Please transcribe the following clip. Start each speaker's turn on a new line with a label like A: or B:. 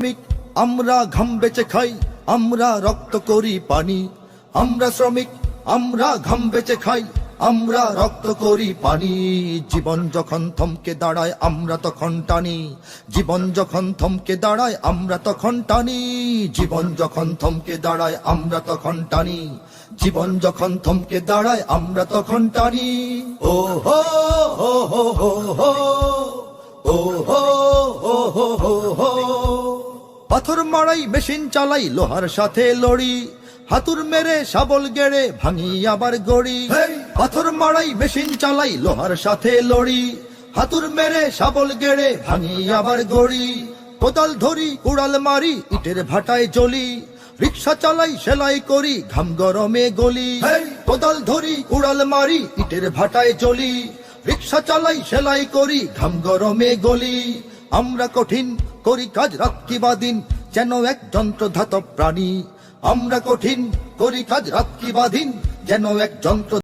A: শ্রমিক আমরা ঘাম বেচে খাই, আমরা রক্ত করি পানি। আমরা শ্রমিক আমরা ঘাম বেচে খাই, আমরা রক্ত করি পানি। জীবন যখন থমকে দাঁড়ায় আমরা তখন টানি, জীবন যখন থমকে দাঁড়ায় আমরা তখন টানি। জীবন যখন থমকে দাঁড়ায় আমরা তখন টানি, জীবন যখন থমকে দাঁড়ায় আমরা তখন টানি। ও হো হো হো হো হো, ও হো হো হো হো হো। পাথর মারাই মেশিন চালাই লোহার সাথে লড়ি, হাতুর মেরে শাবল গেড়ে ভাঙি আবার গড়ি। পাথর মারাই মেশিন চালাই লোহার সাথে লড়ি, হাতুর মেরে শাবল গেড়ে ভাঙি আবার গড়ি। কোদাল ধরি কুড়াল মারি ইটের ভাটায় জ্বলি, রিক্সা চালাই সেলাই করি ঘাম গরমে গলি। কোদাল ধরি কুড়াল মারি ইটের ভাটায় জ্বলি, রিক্সা চালাই সেলাই করি ঘাম গরমে গলি। আমরা কঠিন করি কাজ রাত কিবা দিন, যেন এক যন্ত্র ধাতব প্রাণী। আমরা কঠিন করি কাজ রাত কিবা দিন, যেন এক যন্ত্র